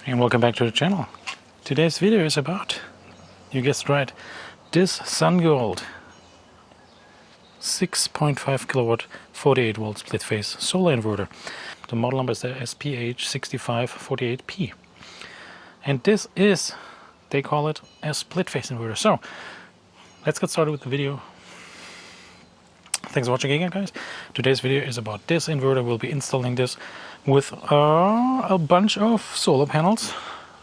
And welcome back to the channel. Today's video is about, you guessed right, this Sungold 6.5kW 48V split phase solar inverter. The model number is the SPH6548P. And this is, they call it a split phase inverter. So let's get started with the video. Thanks for watching again, guys. Today's video is about this inverter. We'll be installing this with a bunch of solar panels.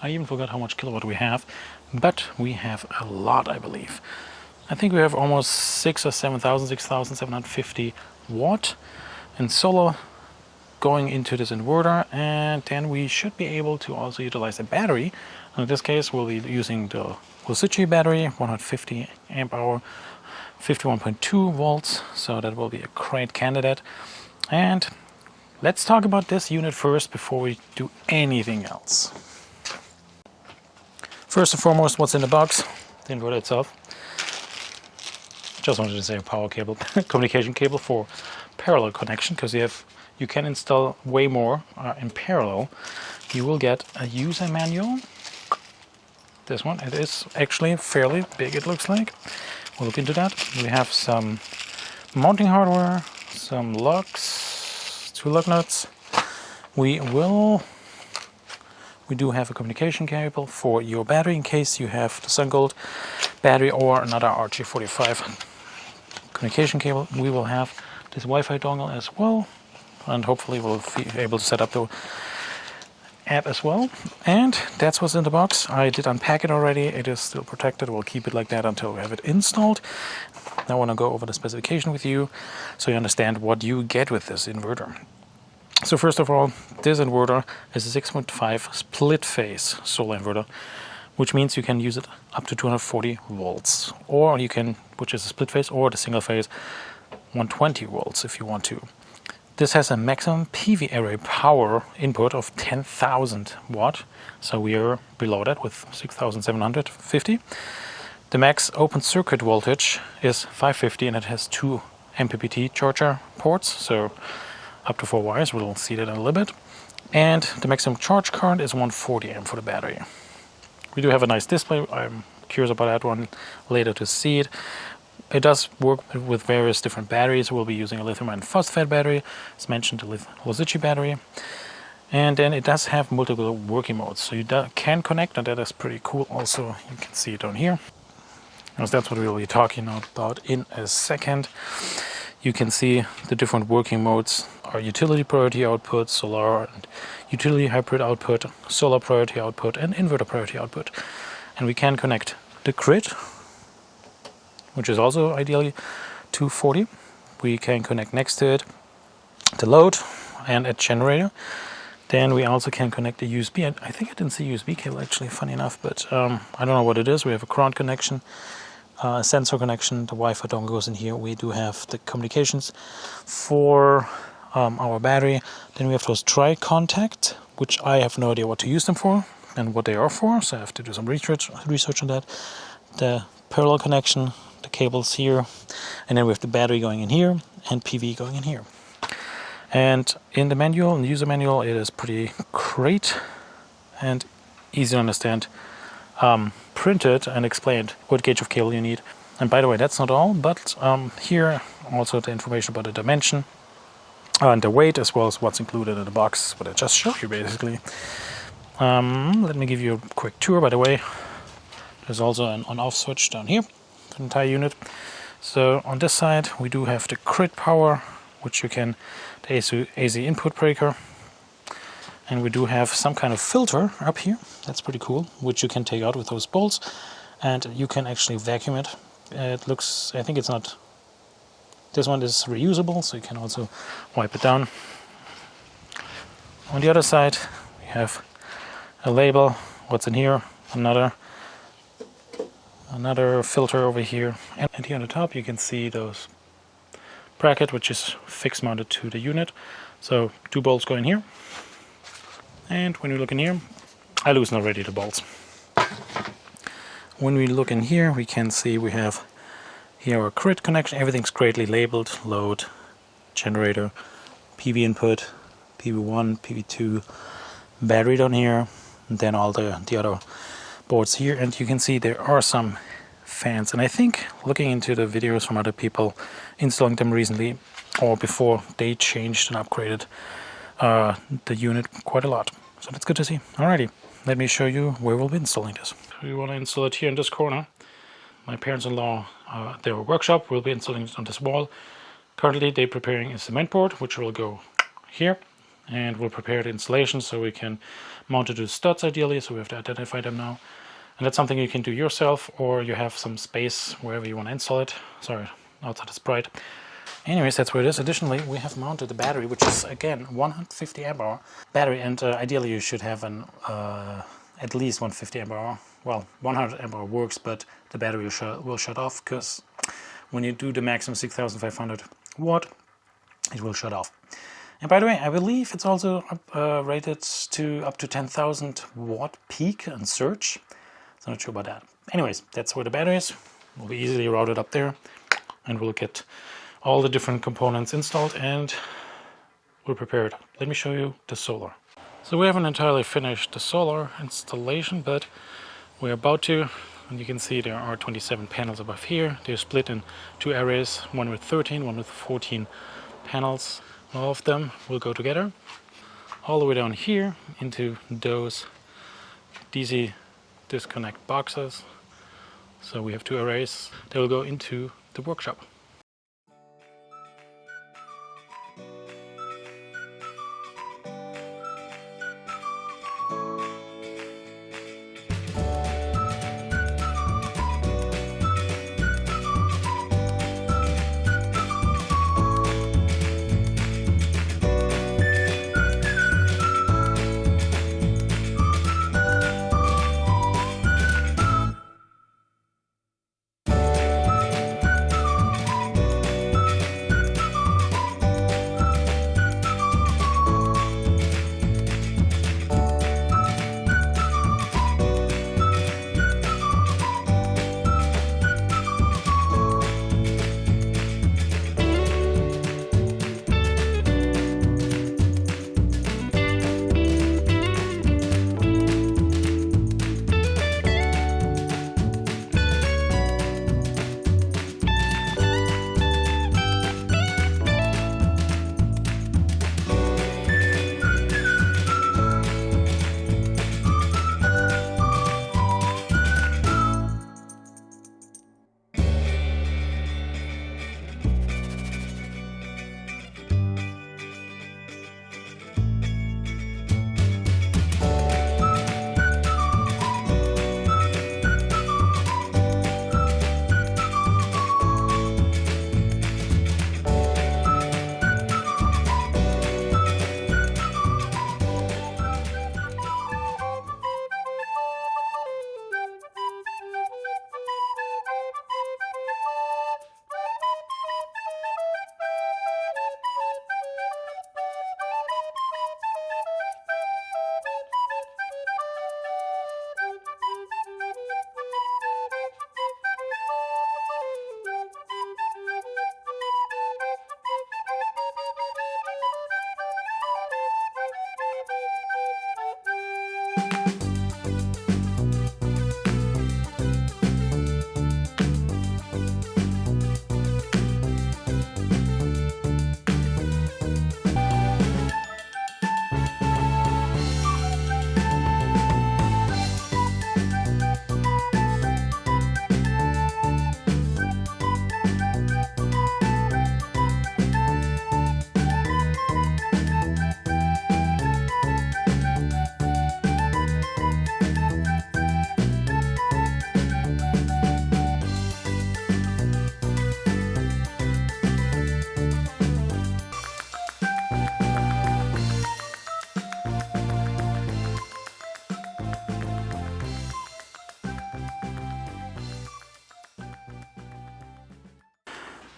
I even forgot how much kilowatt we have, but we have a lot, I believe. I think we have almost 6,750 watt in solar going into this inverter, and then we should be able to also utilize a battery. In this case, we'll be using the Rosici battery, 150 amp hour, 51.2 volts, so that will be a great candidate. And let's talk about this unit first before we do anything else. First and foremost, what's in the box? The inverter itself. Just wanted to say a power cable, communication cable for parallel connection, because you can install way more in parallel. You will get a user manual. This one, it is actually fairly big, it looks like. We'll look into that. We have some mounting hardware, some lugs, 2 lug nuts. We do have a communication cable for your battery in case you have the Sungold battery or another RG45 communication cable. We will have this Wi-Fi dongle as well, and hopefully we'll be able to set up the app as well. And that's what's in the box. I did unpack it already. It is still protected. We'll keep it like that until we have it installed. Now I want to go over the specification with you so you understand what you get with this inverter. So first of all, this inverter is a 6.5 split phase solar inverter, which means you can use it up to 240 volts, or you can, which is a split phase, or the single phase 120 volts if you want to. This has a maximum PV array power input of 10,000 watt, so we are below that with 6,750. The max open circuit voltage is 550, and it has 2 MPPT charger ports, so up to 4 wires. We'll see that in a little bit. And the maximum charge current is 140 amp for the battery. We do have a nice display. I'm curious about that one later to see it. It does work with various different batteries. We'll be using a lithium iron phosphate battery, as mentioned, the Rosici battery. And then it does have multiple working modes, so you can connect, and that is pretty cool. Also, you can see it down here, because that's what we'll be talking about in a second. You can see the different working modes are utility priority output, solar and utility hybrid output, solar priority output, and inverter priority output. And we can connect the grid, which is also ideally 240. We can connect next to it the load and a generator. Then we also can connect a USB. I think I didn't see USB cable actually, funny enough, but I don't know what it is. We have a ground connection, a sensor connection, the Wi-Fi dongle goes in here. We do have the communications for our battery. Then we have those tri-contact, which I have no idea what to use them for and what they are for, so I have to do some research on that. The parallel connection, the cables here, and then we have the battery going in here and PV going in here. And in the manual, in the user manual, it is pretty great and easy to understand, printed and explained what gauge of cable you need. And by the way, that's not all, but here also the information about the dimension and the weight, as well as what's included in the box, what I just showed you basically. Let me give you a quick tour. By the way, there's also an on-off switch down here for the entire unit. So on this side we do have the grid power, which you can, the AC input breaker, and we do have some kind of filter up here. That's pretty cool, which you can take out with those bolts, and you can actually vacuum it. It looks, I think it's not, this one is reusable, so you can also wipe it down. On the other side we have a label, what's in here, another filter over here, and here on the top you can see those bracket, which is fixed mounted to the unit. So 2 bolts go in here, and when we look in here, I loosened already the bolts. When we look in here, we can see we have here our grid connection. Everything's greatly labeled: load, generator, PV input, PV1, PV2, battery down here, than all the other boards here. And you can see there are some fans, and I think looking into the videos from other people installing them recently or before, they changed and upgraded the unit quite a lot, so that's good to see. Alrighty, let me show you where we'll be installing this. We want to install it here in this corner. My parents-in-law, their workshop, will be installing it on this wall. Currently they're preparing a cement board which will go here, and we'll prepare the installation so we can mount it to the studs ideally, so we have to identify them now. And that's something you can do yourself, or you have some space wherever you want to install it. Sorry, outside is bright. Anyways, that's where it is. Additionally, we have mounted the battery, which is again 150 amp hour battery, and ideally you should have an at least 150 amp hour. Well, 100 amp hour works, but the battery will shut off, because when you do the maximum 6500 watt, it will shut off. And by the way, I believe it's also rated to up to 10,000 watt peak and surge. So I'm not sure about that. Anyways, that's where the battery is. Will be easily routed up there, and we'll get all the different components installed and we're prepared. Let me show you the solar. So we haven't entirely finished the solar installation, but we're about to. And you can see there are 27 panels above here. They're split in two areas, one with 13, one with 14 panels. All of them will go together all the way down here into those DC disconnect boxes. So we have two arrays that will go into the workshop.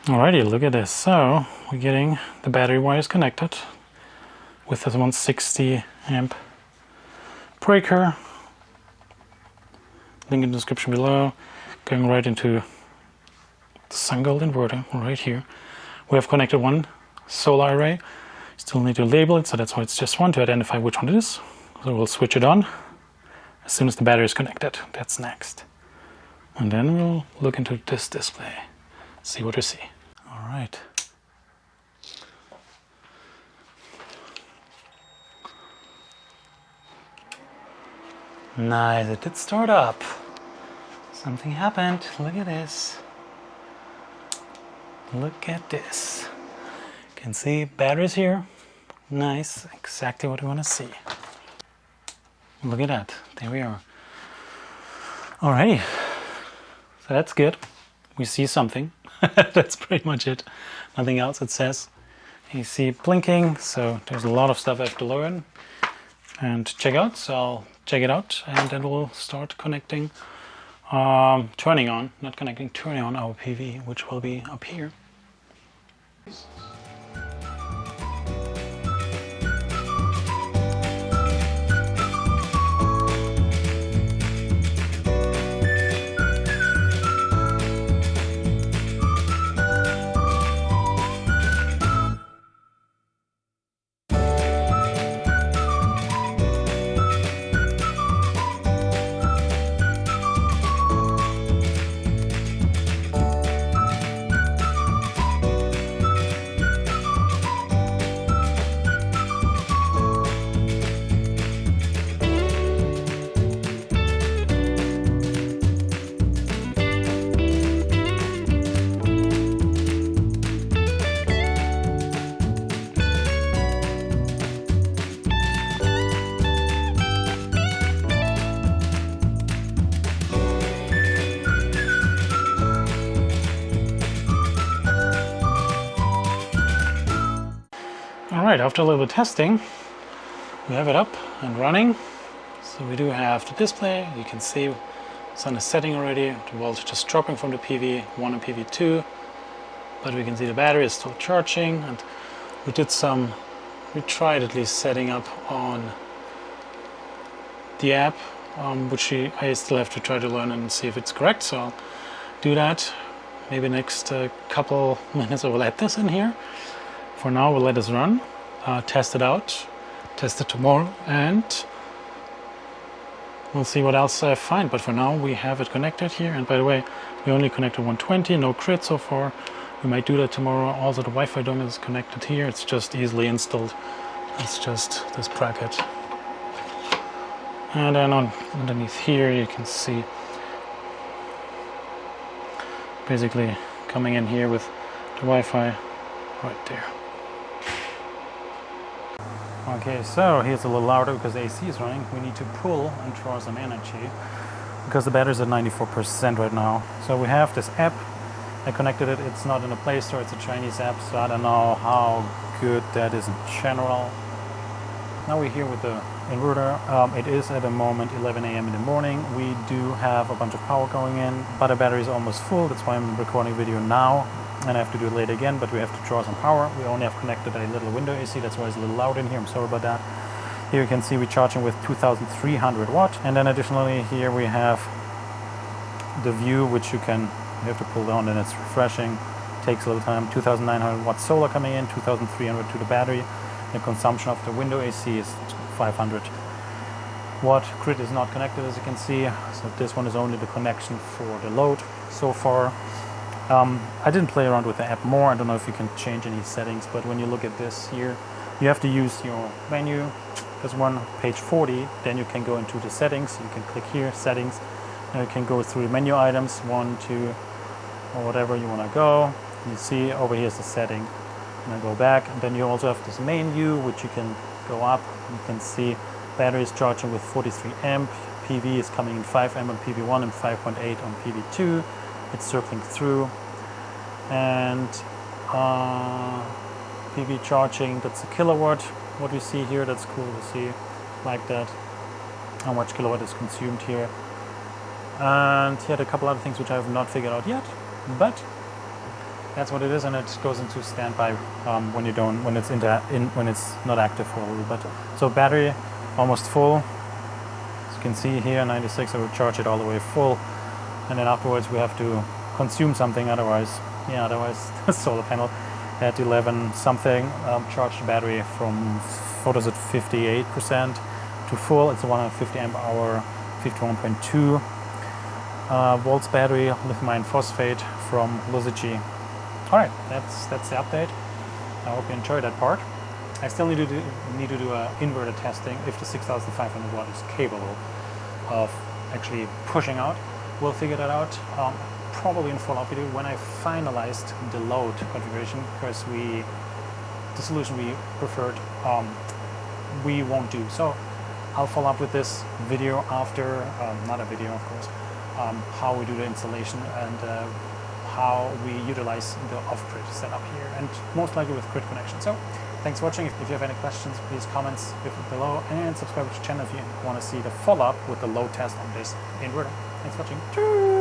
Alrighty, look at this. So we're getting the battery wires connected with this 160 amp breaker. Link in the description below. Going right into the Sungold inverter right here. We have connected one solar array. Still need to label it, so that's why it's just one to identify which one it is. So we'll switch it on. as soon as the battery is connected. That's next. And then we'll look into this display, see what we see. All right. Nice, it did start up. Something happened. Look at this. Look at this. You can see batteries here. Nice, exactly what we want to see. Look at that. There we are. Alrighty. So that's good. We see something. That's pretty much it. Nothing else it says. You see blinking, so there's a lot of stuff I have to learn and check out. So I'll check it out and then we'll start connecting, turning on our PV, which will be up here. Alright, after a little bit of testing, we have it up and running. So we do have the display. You can see the sun is setting already, the voltage is dropping from the PV1 and PV2, but we can see the battery is still charging, and we tried at least setting up on the app, which I still have to try to learn and see if it's correct, so I'll do that. Maybe next couple minutes I will add this in here. For now, we'll let this run, test it out, test it tomorrow, and we'll see what else I find. But for now, we have it connected here. And by the way, we only connected 120, no grid so far. We might do that tomorrow. Also, the Wi-Fi dongle is connected here. It's just easily installed. It's just this bracket. And then underneath here, you can see basically coming in here with the Wi-Fi right there. Okay, so here's a little louder because the AC is running. We need to pull and draw some energy because the battery's at 94% right now. So we have this app. I connected it. It's not in the Play Store. It's a Chinese app, so I don't know how good that is in general. Now we're here with the inverter. It is at the moment 11 a.m. in the morning. We do have a bunch of power going in, but the battery is almost full. That's why I'm recording video now. And I have to do it later again, but we have to draw some power. We only have connected a little window AC, that's why it's a little loud in here, I'm sorry about that. Here you can see we're charging with 2300 watt, and then additionally here we have the view, which you have to pull down and it's refreshing, takes a little time. 2900 watt solar coming in, 2300 to the battery. The consumption of the window AC is 500 watt. Grid is not connected, as you can see, so this one is only the connection for the load so far. I didn't play around with the app more. I don't know if you can change any settings, but when you look at this here, you have to use your menu. There's one, page 40, then you can go into the settings. You can click here, settings, and you can go through the menu items, 1, 2, or whatever you want to go. You see over here is the setting, and then go back, and then you also have this main view, which you can go up. You can see battery is charging with 43 amp, PV is coming in 5 amp on PV1 and 5.8 on PV2. It's circling through, and PV charging, that's a kilowatt. What we see here, that's cool to see, like that, how much kilowatt is consumed here. And he had a couple other things which I have not figured out yet, but that's what it is, and it goes into standby when it's not active for a little bit. So battery almost full, as you can see here, 96. I will charge it all the way full. And then afterwards we have to consume something, otherwise the solar panel at 11 something charged the battery from 58% to full. It's a 150 amp hour 51.2 volts battery, lithium iron phosphate from Lucigy. Alright, that's the update. I hope you enjoyed that part. I still need to do inverter testing if the 6500 watt is capable of actually pushing out. We'll figure that out probably in a follow-up video when I finalized the load configuration, because the solution we preferred we won't do. So I'll follow up with this video after, not a video of course, how we do the installation and how we utilize the off-grid setup here, and most likely with grid connection. So thanks for watching. If you have any questions, please comment below and subscribe to the channel if you want to see the follow-up with the load test on this inverter. Thanks for watching.